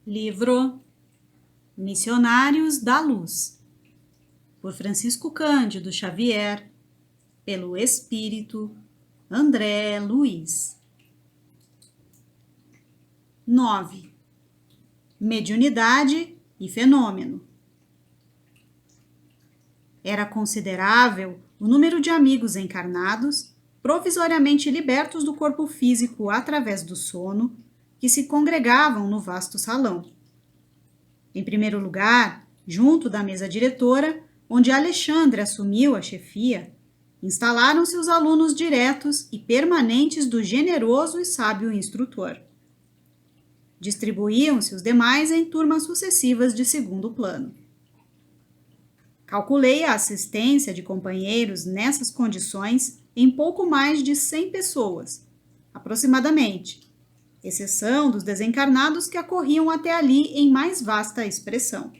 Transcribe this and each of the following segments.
Livro Missionários da Luz, por Francisco Cândido Xavier, pelo Espírito André Luiz. 9. Mediunidade e fenômeno. Era considerável o número de amigos encarnados, provisoriamente libertos do corpo físico através do sono, que se congregavam no vasto salão. Em primeiro lugar, junto da mesa diretora, onde Alexandre assumiu a chefia, instalaram-se os alunos diretos e permanentes do generoso e sábio instrutor. Distribuíam-se os demais em turmas sucessivas de segundo plano. Calculei a assistência de companheiros nessas condições em pouco mais de 100 pessoas, aproximadamente, exceção dos desencarnados que acorriam até ali em mais vasta expressão.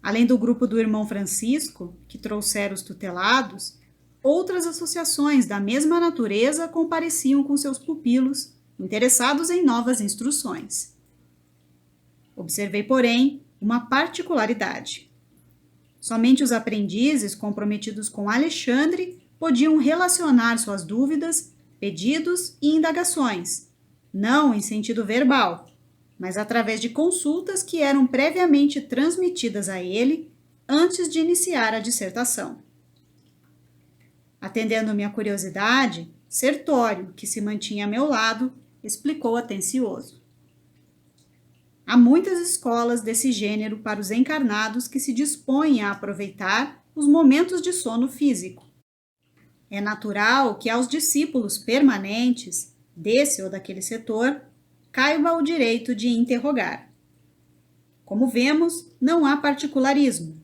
Além do grupo do irmão Francisco, que trouxera os tutelados, outras associações da mesma natureza compareciam com seus pupilos, interessados em novas instruções. Observei, porém, uma particularidade. Somente os aprendizes comprometidos com Alexandre podiam relacionar suas dúvidas, pedidos e indagações, não em sentido verbal, mas através de consultas que eram previamente transmitidas a ele antes de iniciar a dissertação. Atendendo minha curiosidade, Sertório, que se mantinha a meu lado, explicou atencioso. Há muitas escolas desse gênero para os encarnados que se dispõem a aproveitar os momentos de sono físico. É natural que aos discípulos permanentes, desse ou daquele setor, caiba o direito de interrogar. Como vemos, não há particularismo.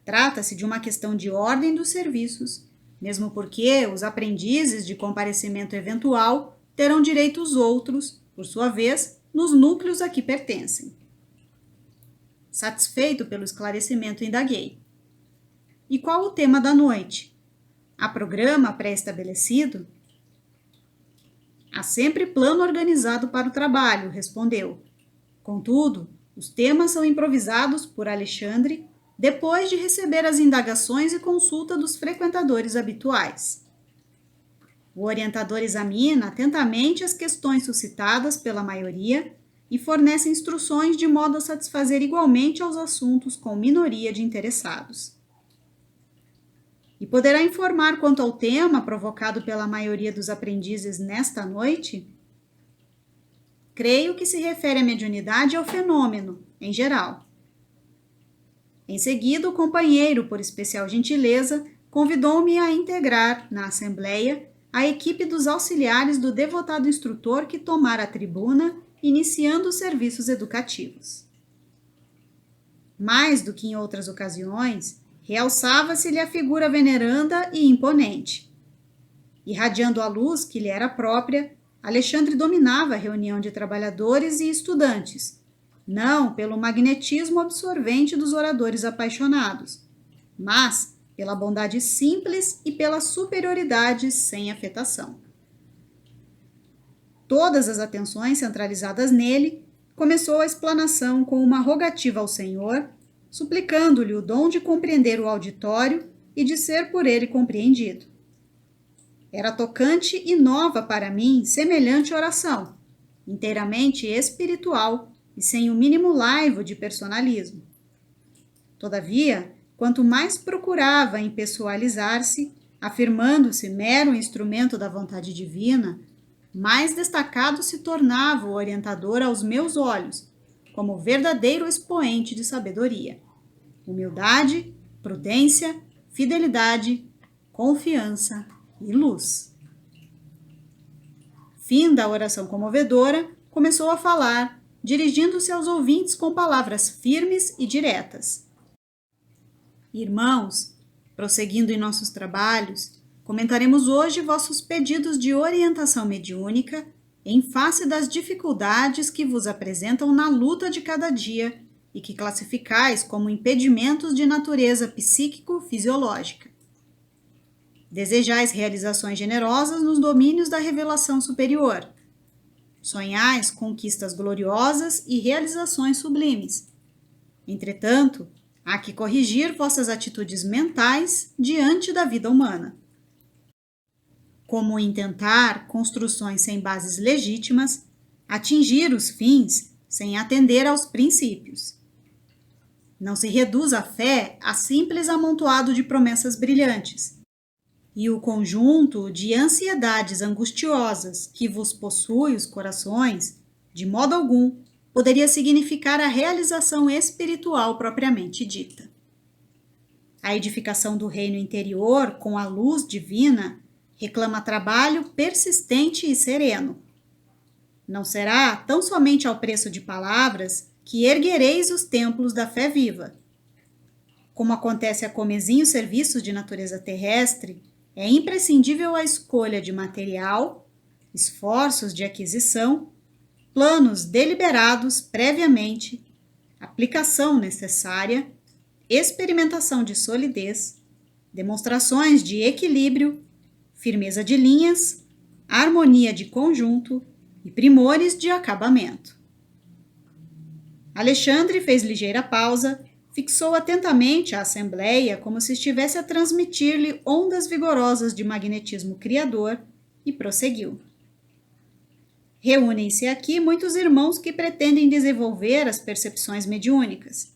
Trata-se de uma questão de ordem dos serviços, mesmo porque os aprendizes de comparecimento eventual terão direitos outros, por sua vez, nos núcleos a que pertencem. Satisfeito pelo esclarecimento, indaguei. E qual o tema da noite? Há programa pré-estabelecido? Há sempre plano organizado para o trabalho, respondeu. Contudo, os temas são improvisados por Alexandre depois de receber as indagações e consulta dos frequentadores habituais. O orientador examina atentamente as questões suscitadas pela maioria e fornece instruções de modo a satisfazer igualmente aos assuntos com minoria de interessados. E poderá informar quanto ao tema provocado pela maioria dos aprendizes nesta noite? Creio que se refere à mediunidade e ao fenômeno, em geral. Em seguida, o companheiro, por especial gentileza, convidou-me a integrar, na assembleia, a equipe dos auxiliares do devotado instrutor que tomara a tribuna, iniciando os serviços educativos. Mais do que em outras ocasiões, realçava-se-lhe a figura veneranda e imponente. Irradiando a luz que lhe era própria, Alexandre dominava a reunião de trabalhadores e estudantes, não pelo magnetismo absorvente dos oradores apaixonados, mas pela bondade simples e pela superioridade sem afetação. Todas as atenções centralizadas nele, começou a explanação com uma rogativa ao Senhor, suplicando-lhe o dom de compreender o auditório e de ser por ele compreendido. Era tocante e nova para mim semelhante oração, inteiramente espiritual e sem o mínimo laivo de personalismo. Todavia, quanto mais procurava impessoalizar-se, afirmando-se mero instrumento da vontade divina, mais destacado se tornava o orientador aos meus olhos, como verdadeiro expoente de sabedoria, humildade, prudência, fidelidade, confiança e luz. Fim da oração comovedora, começou a falar, dirigindo-se aos ouvintes com palavras firmes e diretas. Irmãos, prosseguindo em nossos trabalhos, comentaremos hoje vossos pedidos de orientação mediúnica em face das dificuldades que vos apresentam na luta de cada dia e que classificais como impedimentos de natureza psíquico-fisiológica. Desejais realizações generosas nos domínios da revelação superior. sonhais conquistas gloriosas e realizações sublimes. Entretanto, há que corrigir vossas atitudes mentais diante da vida humana, como intentar construções sem bases legítimas, atingir os fins sem atender aos princípios. Não se reduz a fé a simples amontoado de promessas brilhantes, e o conjunto de ansiedades angustiosas que vos possui os corações, de modo algum, poderia significar a realização espiritual propriamente dita. A edificação do reino interior com a luz divina reclama trabalho persistente e sereno. Não será tão somente ao preço de palavras que erguereis os templos da fé viva. Como acontece a comezinhos serviços de natureza terrestre, é imprescindível a escolha de material, esforços de aquisição, planos deliberados previamente, aplicação necessária, experimentação de solidez, demonstrações de equilíbrio, firmeza de linhas, harmonia de conjunto e primores de acabamento. Alexandre fez ligeira pausa, fixou atentamente a assembleia como se estivesse a transmitir-lhe ondas vigorosas de magnetismo criador e prosseguiu. Reúnem-se aqui muitos irmãos que pretendem desenvolver as percepções mediúnicas.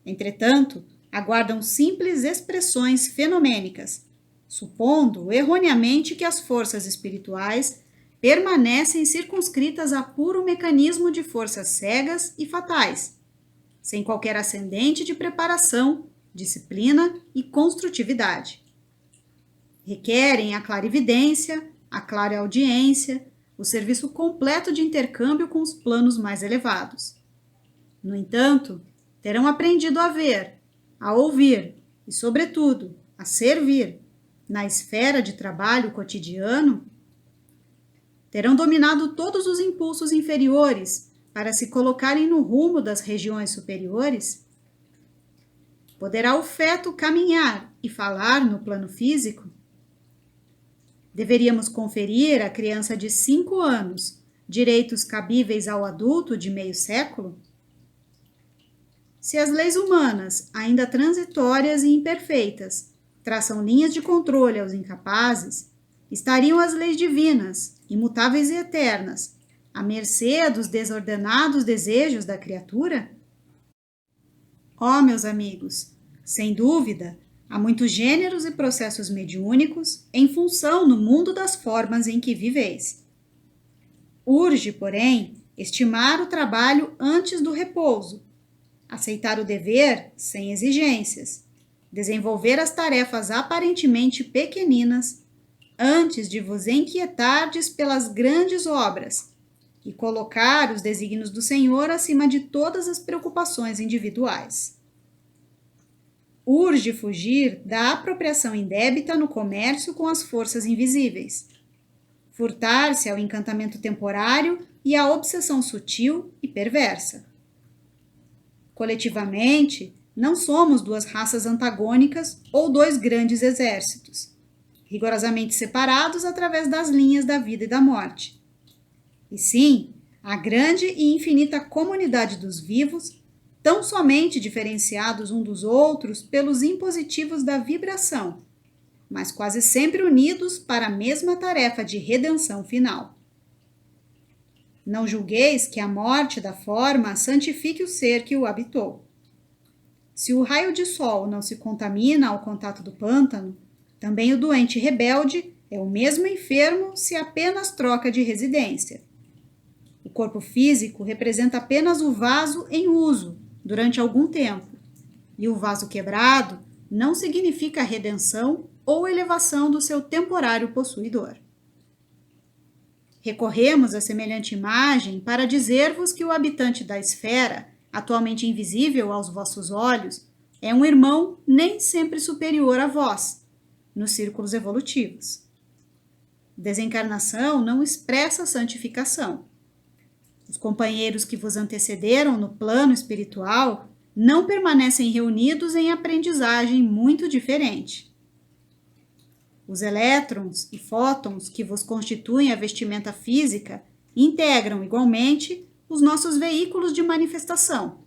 Entretanto, aguardam simples expressões fenomênicas, supondo erroneamente que as forças espirituais permanecem circunscritas a puro mecanismo de forças cegas e fatais, sem qualquer ascendente de preparação, disciplina e construtividade. Requerem a clarividência, a clareaudiência, o serviço completo de intercâmbio com os planos mais elevados. No entanto, terão aprendido a ver, a ouvir e, sobretudo, a servir na esfera de trabalho cotidiano, terão dominado todos os impulsos inferiores para se colocarem no rumo das regiões superiores? Poderá o feto caminhar e falar no plano físico? Deveríamos conferir à criança de 5 anos direitos cabíveis ao adulto de meio século? Se as leis humanas, ainda transitórias e imperfeitas, traçam linhas de controle aos incapazes, estariam as leis divinas, imutáveis e eternas, à mercê dos desordenados desejos da criatura? Ó, meus amigos, sem dúvida, há muitos gêneros e processos mediúnicos em função no mundo das formas em que viveis. Urge, porém, estimar o trabalho antes do repouso, aceitar o dever sem exigências, desenvolver as tarefas aparentemente pequeninas antes de vos inquietardes pelas grandes obras e colocar os desígnios do Senhor acima de todas as preocupações individuais. Urge fugir da apropriação indébita no comércio com as forças invisíveis, furtar-se ao encantamento temporário e à obsessão sutil e perversa. Coletivamente, não somos duas raças antagônicas ou dois grandes exércitos, rigorosamente separados através das linhas da vida e da morte. E sim, a grande e infinita comunidade dos vivos, tão somente diferenciados um dos outros pelos impositivos da vibração, mas quase sempre unidos para a mesma tarefa de redenção final. Não julgueis que a morte da forma santifique o ser que o habitou. Se o raio de sol não se contamina ao contato do pântano, também o doente rebelde é o mesmo enfermo se apenas troca de residência. O corpo físico representa apenas o vaso em uso durante algum tempo, e o vaso quebrado não significa a redenção ou elevação do seu temporário possuidor. Recorremos a semelhante imagem para dizer-vos que o habitante da esfera, atualmente invisível aos vossos olhos, é um irmão nem sempre superior a vós, nos círculos evolutivos. Desencarnação não expressa santificação. Os companheiros que vos antecederam no plano espiritual não permanecem reunidos em aprendizagem muito diferente. Os elétrons e fótons que vos constituem a vestimenta física integram igualmente os nossos veículos de manifestação,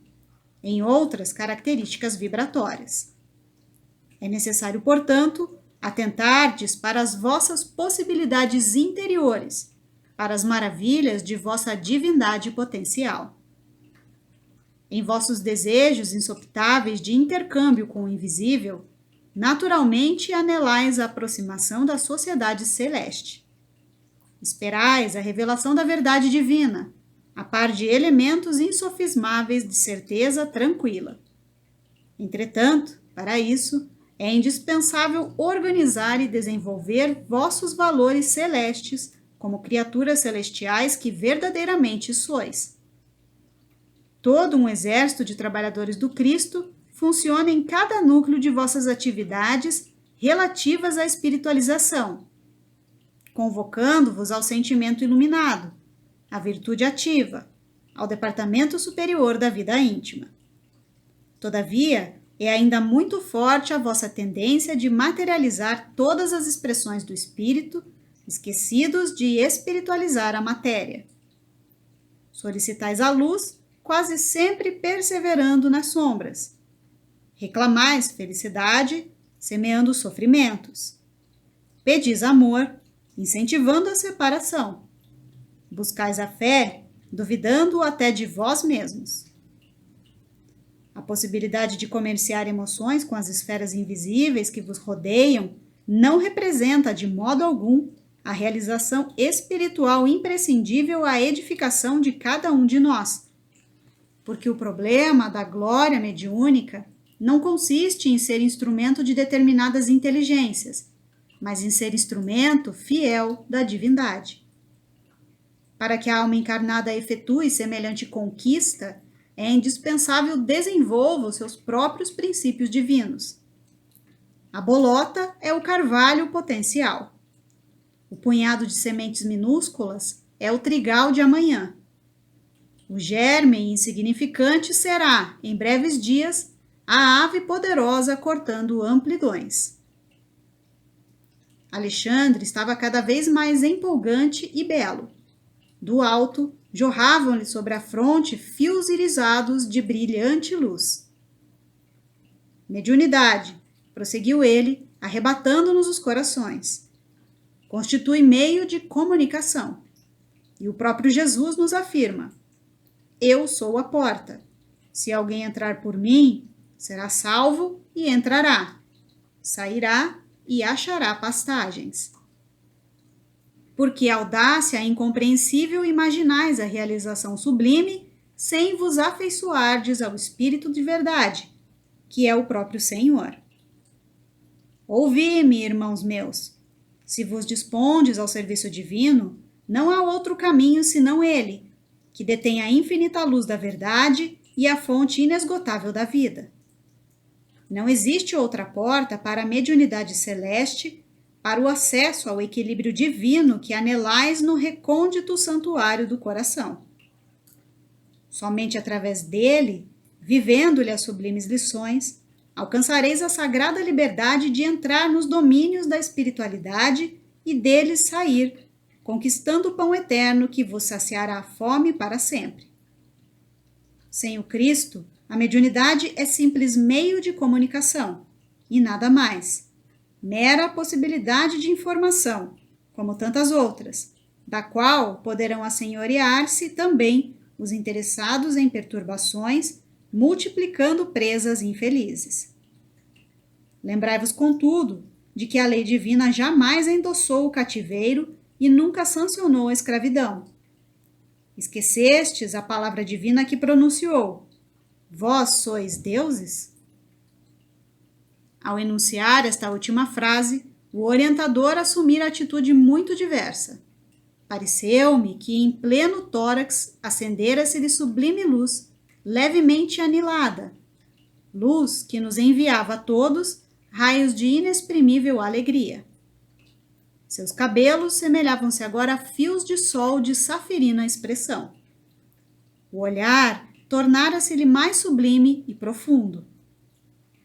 em outras características vibratórias. É necessário, portanto, atentardes para as vossas possibilidades interiores, para as maravilhas de vossa divindade potencial. Em vossos desejos insopitáveis de intercâmbio com o invisível, naturalmente anelais a aproximação da sociedade celeste. Esperais a revelação da verdade divina, a par de elementos insofismáveis de certeza tranquila. Entretanto, para isso, é indispensável organizar e desenvolver vossos valores celestes como criaturas celestiais que verdadeiramente sois. Todo um exército de trabalhadores do Cristo funciona em cada núcleo de vossas atividades relativas à espiritualização, convocando-vos ao sentimento iluminado, à virtude ativa, ao departamento superior da vida íntima. Todavia, é ainda muito forte a vossa tendência de materializar todas as expressões do espírito, esquecidos de espiritualizar a matéria. Solicitais a luz, quase sempre perseverando nas sombras. Reclamais felicidade, semeando sofrimentos. Pedis amor, incentivando a separação. Buscais a fé, duvidando até de vós mesmos. A possibilidade de comerciar emoções com as esferas invisíveis que vos rodeiam não representa de modo algum a realização espiritual imprescindível à edificação de cada um de nós. Porque o problema da glória mediúnica não consiste em ser instrumento de determinadas inteligências, mas em ser instrumento fiel da divindade. Para que a alma encarnada efetue semelhante conquista, é indispensável desenvolva os seus próprios princípios divinos. A bolota é o carvalho potencial. O punhado de sementes minúsculas é o trigal de amanhã. O germe insignificante será, em breves dias, a ave poderosa cortando amplidões. Alexandre estava cada vez mais empolgante e belo. Do alto, jorravam-lhe sobre a fronte fios irisados de brilhante luz. Mediunidade, prosseguiu ele, arrebatando-nos os corações. Constitui meio de comunicação. E o próprio Jesus nos afirma: eu sou a porta. Se alguém entrar por mim, será salvo e entrará. Sairá e achará pastagens. Porque audácia incompreensível imaginais a realização sublime, sem vos afeiçoardes ao Espírito de verdade, que é o próprio Senhor. Ouvi-me, irmãos meus. Se vos dispondes ao serviço divino, não há outro caminho senão ele, que detém a infinita luz da verdade e a fonte inesgotável da vida. Não existe outra porta para a mediunidade celeste, para o acesso ao equilíbrio divino que anelais no recôndito santuário do coração. Somente através dele, vivendo-lhe as sublimes lições, alcançareis a sagrada liberdade de entrar nos domínios da espiritualidade e deles sair, conquistando o pão eterno que vos saciará a fome para sempre. Sem o Cristo, a mediunidade é simples meio de comunicação, e nada mais. Mera possibilidade de informação, como tantas outras, da qual poderão assenhorear-se também os interessados em perturbações, multiplicando presas infelizes. Lembrai-vos, contudo, de que a lei divina jamais endossou o cativeiro e nunca sancionou a escravidão. Esquecestes a palavra divina que pronunciou: vós sois deuses? Ao enunciar esta última frase, o orientador assumira atitude muito diversa. Pareceu-me que em pleno tórax acendera-se-lhe sublime luz, levemente anilada, luz que nos enviava a todos raios de inexprimível alegria. Seus cabelos semelhavam-se agora a fios de sol de safirina expressão. O olhar tornara-se-lhe mais sublime e profundo.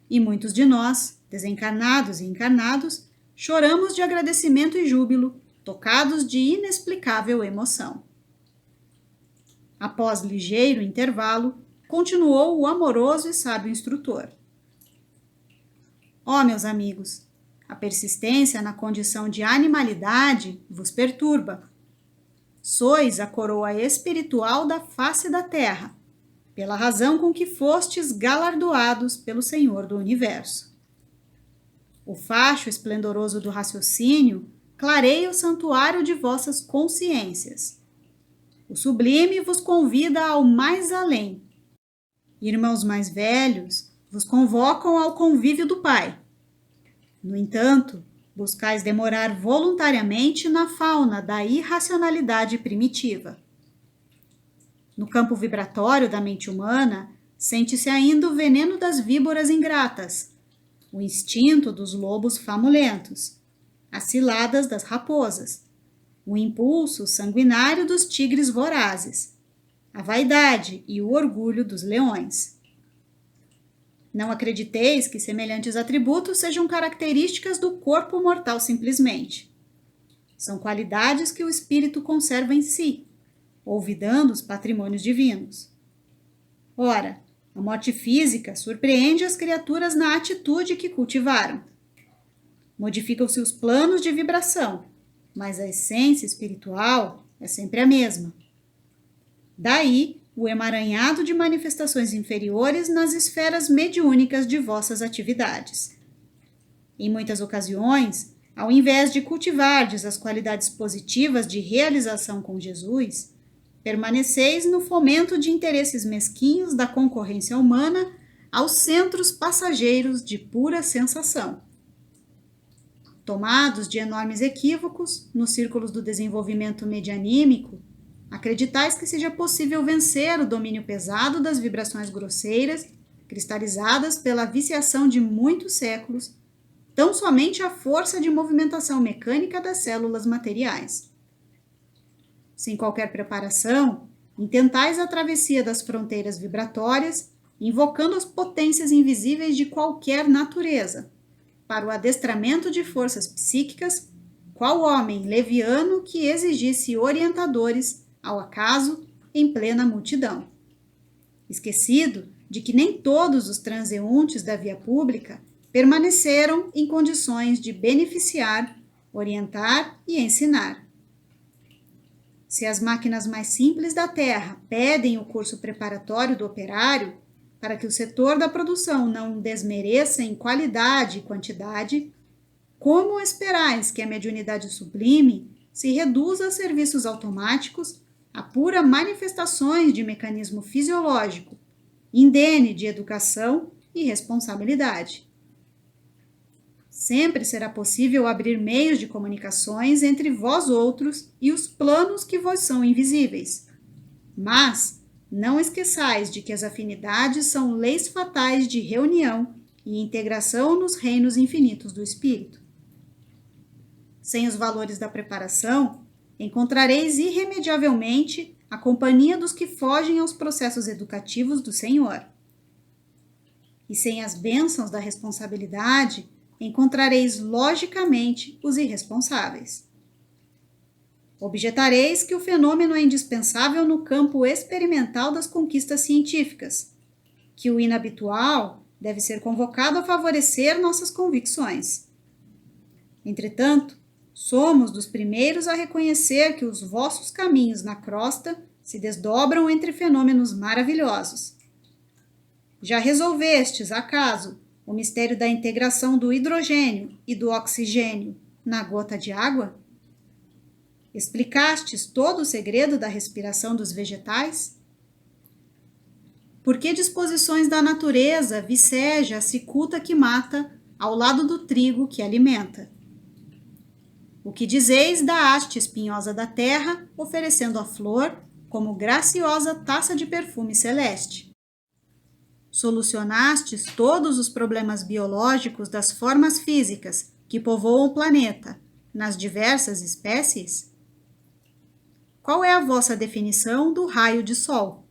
E muitos de nós, desencarnados e encarnados, choramos de agradecimento e júbilo, tocados de inexplicável emoção. Após ligeiro intervalo, continuou o amoroso e sábio instrutor. Ó, meus amigos, a persistência na condição de animalidade vos perturba. Sois a coroa espiritual da face da terra, pela razão com que fostes galardoados pelo Senhor do Universo. O facho esplendoroso do raciocínio clareia o santuário de vossas consciências. O sublime vos convida ao mais além. Irmãos mais velhos vos convocam ao convívio do Pai. No entanto, buscais demorar voluntariamente na fauna da irracionalidade primitiva. No campo vibratório da mente humana, sente-se ainda o veneno das víboras ingratas, o instinto dos lobos famulentos, as ciladas das raposas, o impulso sanguinário dos tigres vorazes, a vaidade e o orgulho dos leões. Não acrediteis que semelhantes atributos sejam características do corpo mortal simplesmente. São qualidades que o espírito conserva em si, olvidando os patrimônios divinos. Ora, a morte física surpreende as criaturas na atitude que cultivaram. Modificam-se os planos de vibração, mas a essência espiritual é sempre a mesma. Daí, o emaranhado de manifestações inferiores nas esferas mediúnicas de vossas atividades. Em muitas ocasiões, ao invés de cultivardes as qualidades positivas de realização com Jesus, permaneceis no fomento de interesses mesquinhos da concorrência humana aos centros passageiros de pura sensação. Tomados de enormes equívocos nos círculos do desenvolvimento medianímico, acreditais que seja possível vencer o domínio pesado das vibrações grosseiras, cristalizadas pela viciação de muitos séculos, tão somente à força de movimentação mecânica das células materiais. Sem qualquer preparação, intentais a travessia das fronteiras vibratórias, invocando as potências invisíveis de qualquer natureza, para o adestramento de forças psíquicas, qual homem leviano que exigisse orientadores ao acaso, em plena multidão. Esquecido de que nem todos os transeuntes da via pública permaneceram em condições de beneficiar, orientar e ensinar. Se as máquinas mais simples da Terra pedem o curso preparatório do operário, para que o setor da produção não desmereça em qualidade e quantidade, como esperais que a mediunidade sublime se reduza a serviços automáticos, a pura manifestações de mecanismo fisiológico, indene de educação e responsabilidade? Sempre será possível abrir meios de comunicações entre vós outros e os planos que vos são invisíveis. Mas não esqueçais de que as afinidades são leis fatais de reunião e integração nos reinos infinitos do espírito. Sem os valores da preparação, encontrareis irremediavelmente a companhia dos que fogem aos processos educativos do Senhor. E sem as bênçãos da responsabilidade, encontrareis logicamente os irresponsáveis. Objetareis que o fenômeno é indispensável no campo experimental das conquistas científicas, que o inabitual deve ser convocado a favorecer nossas convicções. Entretanto, somos dos primeiros a reconhecer que os vossos caminhos na crosta se desdobram entre fenômenos maravilhosos. Já resolvestes, acaso, o mistério da integração do hidrogênio e do oxigênio na gota de água? Explicastes todo o segredo da respiração dos vegetais? Por que disposições da natureza viceja a cicuta que mata ao lado do trigo que alimenta? O que dizeis da haste espinhosa da terra, oferecendo a flor como graciosa taça de perfume celeste? Solucionastes todos os problemas biológicos das formas físicas que povoam o planeta, nas diversas espécies? Qual é a vossa definição do raio de sol?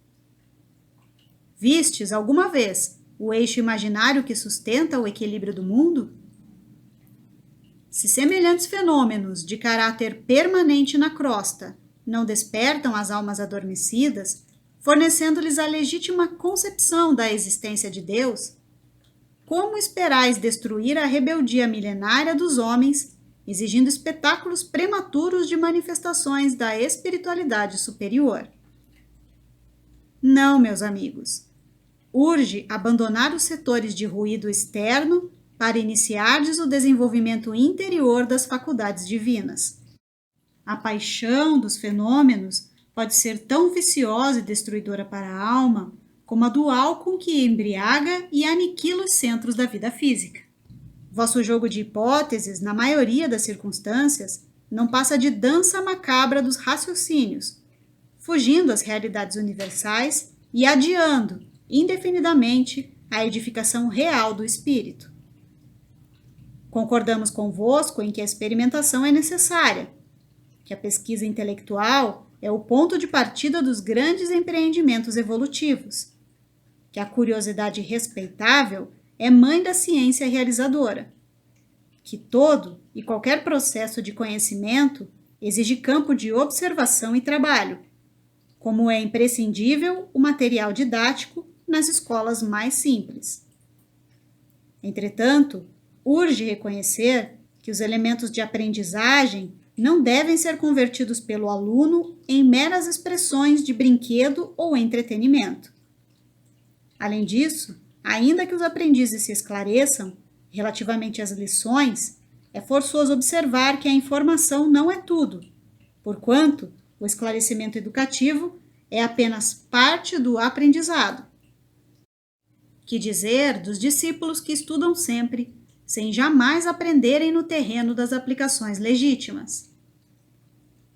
Vistes alguma vez o eixo imaginário que sustenta o equilíbrio do mundo? Se semelhantes fenômenos de caráter permanente na crosta não despertam as almas adormecidas, fornecendo-lhes a legítima concepção da existência de Deus, como esperais destruir a rebeldia milenária dos homens, exigindo espetáculos prematuros de manifestações da espiritualidade superior? Não, meus amigos. Urge abandonar os setores de ruído externo para iniciardes o desenvolvimento interior das faculdades divinas. A paixão dos fenômenos pode ser tão viciosa e destruidora para a alma como a do álcool que embriaga e aniquila os centros da vida física. Vosso jogo de hipóteses, na maioria das circunstâncias, não passa de dança macabra dos raciocínios, fugindo às realidades universais e adiando, indefinidamente, a edificação real do espírito. Concordamos convosco em que a experimentação é necessária, que a pesquisa intelectual é o ponto de partida dos grandes empreendimentos evolutivos, que a curiosidade respeitável é mãe da ciência realizadora, que todo e qualquer processo de conhecimento exige campo de observação e trabalho, como é imprescindível o material didático nas escolas mais simples. Entretanto, urge reconhecer que os elementos de aprendizagem não devem ser convertidos pelo aluno em meras expressões de brinquedo ou entretenimento. Além disso, ainda que os aprendizes se esclareçam relativamente às lições, é forçoso observar que a informação não é tudo, porquanto o esclarecimento educativo é apenas parte do aprendizado. Que dizer dos discípulos que estudam sempre, sem jamais aprenderem no terreno das aplicações legítimas?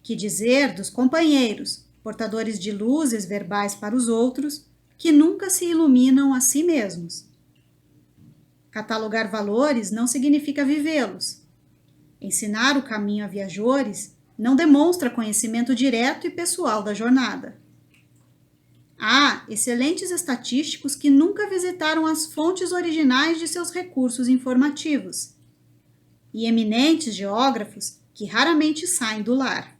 Que dizer dos companheiros, portadores de luzes verbais para os outros, que nunca se iluminam a si mesmos? Catalogar valores não significa vivê-los. Ensinar o caminho a viajores não demonstra conhecimento direto e pessoal da jornada. Há excelentes estatísticos que nunca visitaram as fontes originais de seus recursos informativos, e eminentes geógrafos que raramente saem do lar.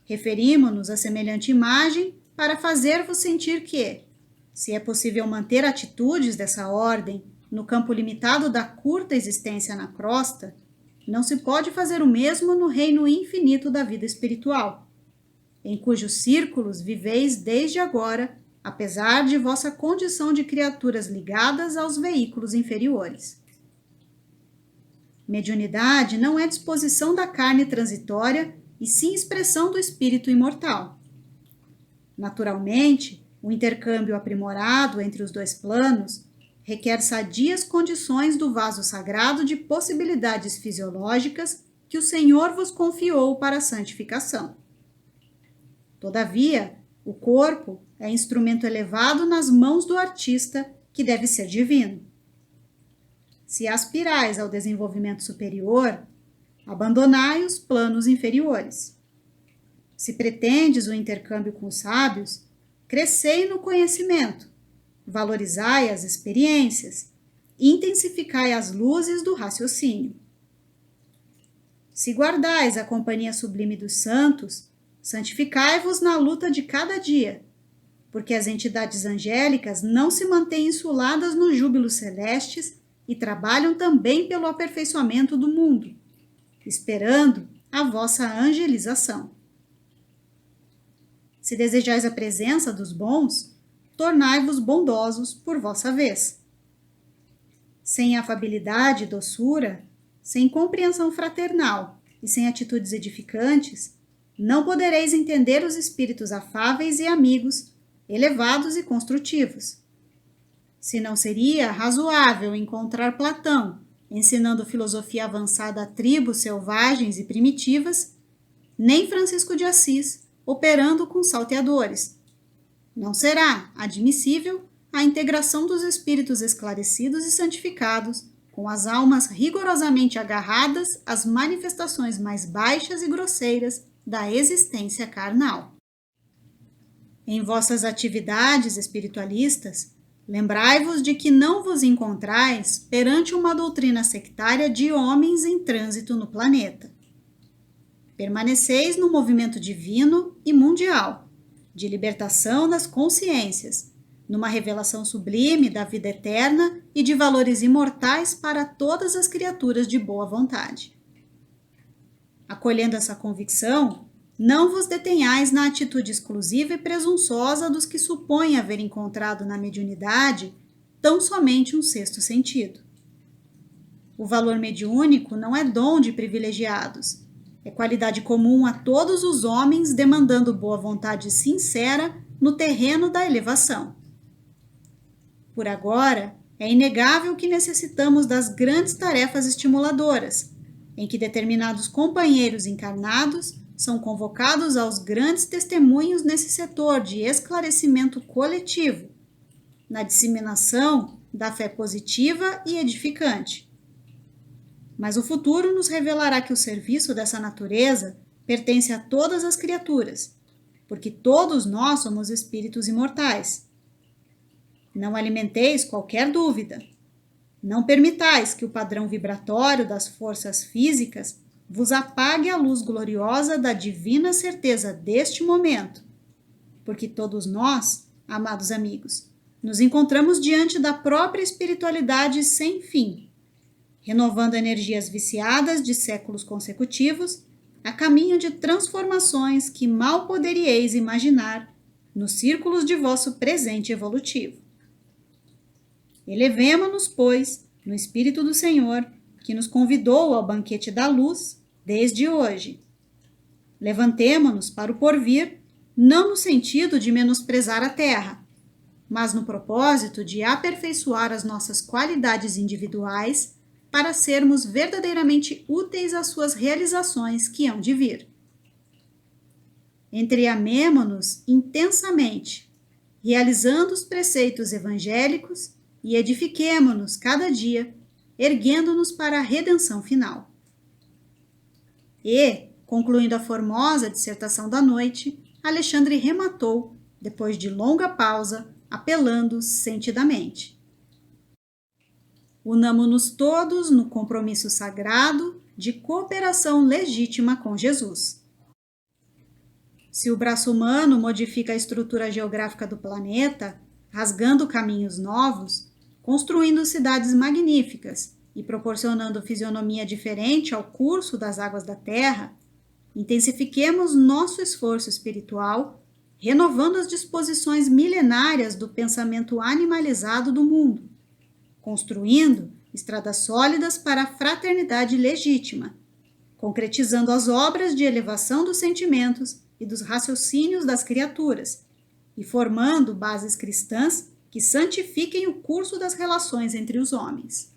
Referimo-nos a semelhante imagem para fazer-vos sentir que, se é possível manter atitudes dessa ordem no campo limitado da curta existência na crosta, não se pode fazer o mesmo no reino infinito da vida espiritual, em cujos círculos viveis desde agora, apesar de vossa condição de criaturas ligadas aos veículos inferiores. Mediunidade não é disposição da carne transitória, e sim expressão do espírito imortal. Naturalmente, o intercâmbio aprimorado entre os dois planos requer sadias condições do vaso sagrado de possibilidades fisiológicas que o Senhor vos confiou para a santificação. Todavia, o corpo é instrumento elevado nas mãos do artista, que deve ser divino. Se aspirais ao desenvolvimento superior, abandonai os planos inferiores. Se pretendes o intercâmbio com os sábios, crescei no conhecimento, valorizai as experiências, intensificai as luzes do raciocínio. Se guardais a companhia sublime dos santos, santificai-vos na luta de cada dia, porque as entidades angélicas não se mantêm insuladas nos júbilos celestes e trabalham também pelo aperfeiçoamento do mundo, esperando a vossa angelização. Se desejais a presença dos bons, tornai-vos bondosos por vossa vez. Sem afabilidade e doçura, sem compreensão fraternal e sem atitudes edificantes, não podereis entender os espíritos afáveis e amigos, elevados e construtivos. Se não seria razoável encontrar Platão ensinando filosofia avançada a tribos selvagens e primitivas, nem Francisco de Assis operando com salteadores. Não será admissível a integração dos espíritos esclarecidos e santificados com as almas rigorosamente agarradas às manifestações mais baixas e grosseiras da existência carnal. Em vossas atividades espiritualistas, lembrai-vos de que não vos encontrais perante uma doutrina sectária de homens em trânsito no planeta. Permaneceis no movimento divino e mundial, de libertação das consciências, numa revelação sublime da vida eterna e de valores imortais para todas as criaturas de boa vontade. Acolhendo essa convicção, não vos detenhais na atitude exclusiva e presunçosa dos que supõem haver encontrado na mediunidade tão somente um sexto sentido. O valor mediúnico não é dom de privilegiados, é qualidade comum a todos os homens, demandando boa vontade sincera no terreno da elevação. Por agora, é inegável que necessitamos das grandes tarefas estimuladoras, em que determinados companheiros encarnados são convocados aos grandes testemunhos nesse setor de esclarecimento coletivo, na disseminação da fé positiva e edificante. Mas o futuro nos revelará que o serviço dessa natureza pertence a todas as criaturas, porque todos nós somos espíritos imortais. Não alimenteis qualquer dúvida. Não permitais que o padrão vibratório das forças físicas vos apague a luz gloriosa da divina certeza deste momento, porque todos nós, amados amigos, nos encontramos diante da própria espiritualidade sem fim, renovando energias viciadas de séculos consecutivos, a caminho de transformações que mal poderíeis imaginar nos círculos de vosso presente evolutivo. Elevemo-nos, pois, no Espírito do Senhor, que nos convidou ao banquete da luz desde hoje. Levantemo-nos para o porvir, não no sentido de menosprezar a terra, mas no propósito de aperfeiçoar as nossas qualidades individuais para sermos verdadeiramente úteis às suas realizações que hão de vir. Entreamemo-nos intensamente, realizando os preceitos evangélicos e edifiquemo-nos cada dia, erguendo-nos para a redenção final. E, concluindo a formosa dissertação da noite, Alexandre rematou, depois de longa pausa, apelando sentidamente. Unamo-nos todos no compromisso sagrado de cooperação legítima com Jesus. Se o braço humano modifica a estrutura geográfica do planeta, rasgando caminhos novos, construindo cidades magníficas e proporcionando fisionomia diferente ao curso das águas da Terra, intensifiquemos nosso esforço espiritual, renovando as disposições milenárias do pensamento animalizado do mundo, construindo estradas sólidas para a fraternidade legítima, concretizando as obras de elevação dos sentimentos e dos raciocínios das criaturas, e formando bases cristãs que santifiquem o curso das relações entre os homens.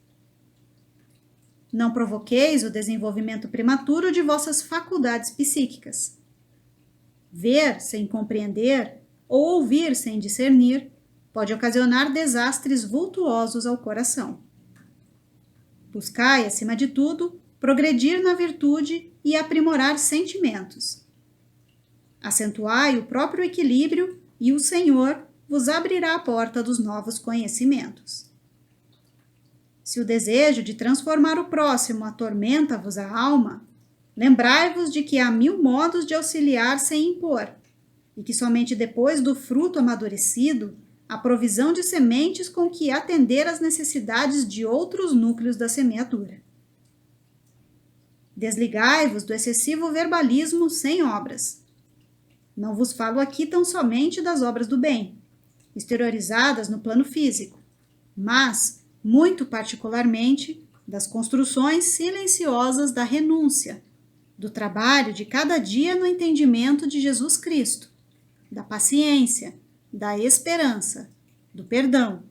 Não provoqueis o desenvolvimento prematuro de vossas faculdades psíquicas. Ver sem compreender ou ouvir sem discernir pode ocasionar desastres vultuosos ao coração. Buscai, acima de tudo, progredir na virtude e aprimorar sentimentos. Acentuai o próprio equilíbrio e o Senhor vos abrirá a porta dos novos conhecimentos. Se o desejo de transformar o próximo atormenta-vos a alma, lembrai-vos de que há 1000 modos de auxiliar sem impor, e que somente depois do fruto amadurecido, a provisão de sementes com que atender às necessidades de outros núcleos da semeadura. Desligai-vos do excessivo verbalismo sem obras. Não vos falo aqui tão somente das obras do bem, exteriorizadas no plano físico, mas, muito particularmente, das construções silenciosas da renúncia, do trabalho de cada dia no entendimento de Jesus Cristo, da paciência, da esperança, do perdão,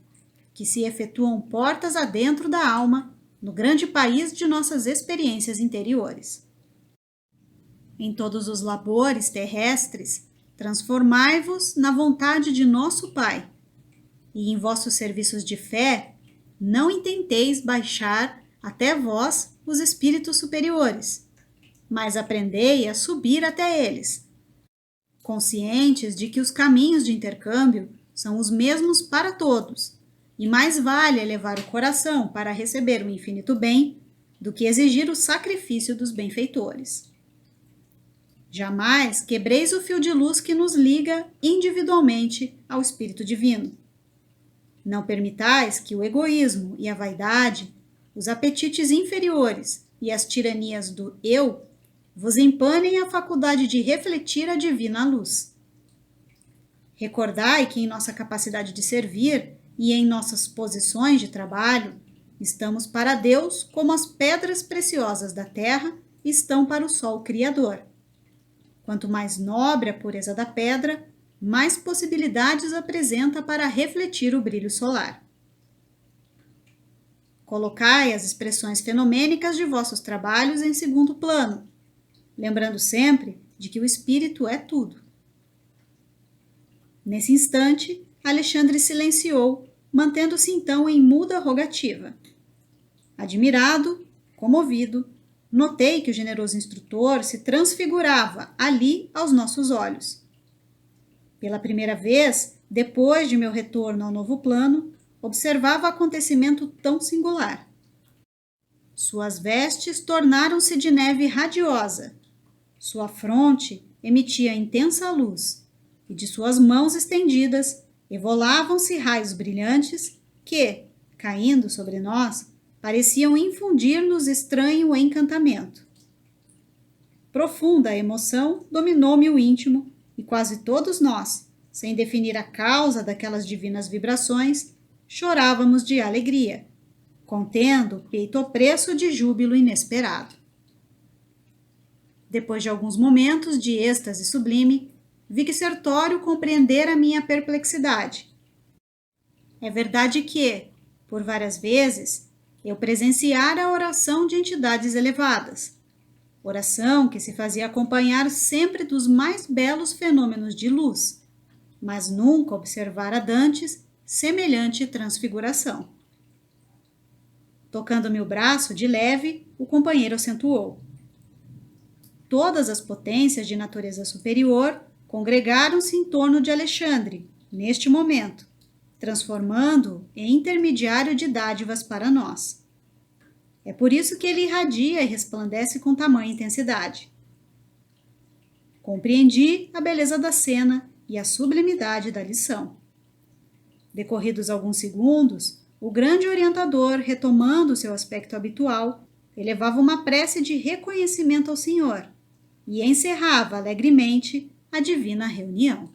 que se efetuam portas adentro da alma, no grande país de nossas experiências interiores. Em todos os labores terrestres, transformai-vos na vontade de nosso Pai, e em vossos serviços de fé, não intenteis baixar até vós os espíritos superiores, mas aprendei a subir até eles, conscientes de que os caminhos de intercâmbio são os mesmos para todos, e mais vale elevar o coração para receber o infinito bem do que exigir o sacrifício dos benfeitores. Jamais quebreis o fio de luz que nos liga individualmente ao Espírito Divino. Não permitais que o egoísmo e a vaidade, os apetites inferiores e as tiranias do eu vos empanem a faculdade de refletir a divina luz. Recordai que em nossa capacidade de servir e em nossas posições de trabalho, estamos para Deus como as pedras preciosas da terra estão para o sol criador. Quanto mais nobre a pureza da pedra, mais possibilidades apresenta para refletir o brilho solar. Colocai as expressões fenomênicas de vossos trabalhos em segundo plano, lembrando sempre de que o espírito é tudo. Nesse instante, Alexandre silenciou, mantendo-se então em muda rogativa. Admirado, comovido, notei que o generoso instrutor se transfigurava ali aos nossos olhos. Pela primeira vez, depois de meu retorno ao novo plano, observava acontecimento tão singular. Suas vestes tornaram-se de neve radiosa, sua fronte emitia intensa luz, e de suas mãos estendidas evolavam-se raios brilhantes que, caindo sobre nós, pareciam infundir-nos estranho encantamento. Profunda emoção dominou-me o íntimo e quase todos nós, sem definir a causa daquelas divinas vibrações, chorávamos de alegria, contendo o peito opresso de júbilo inesperado. Depois de alguns momentos de êxtase sublime, vi que Sertório compreendera minha perplexidade. É verdade que, por várias vezes, eu presenciara a oração de entidades elevadas, oração que se fazia acompanhar sempre dos mais belos fenômenos de luz, mas nunca observara dantes semelhante transfiguração. Tocando-me o braço de leve, o companheiro acentuou. Todas as potências de natureza superior congregaram-se em torno de Alexandre, neste momento, transformando-o em intermediário de dádivas para nós. É por isso que ele irradia e resplandece com tamanha intensidade. Compreendi a beleza da cena e a sublimidade da lição. Decorridos alguns segundos, o grande orientador, retomando seu aspecto habitual, elevava uma prece de reconhecimento ao Senhor e encerrava alegremente a divina reunião.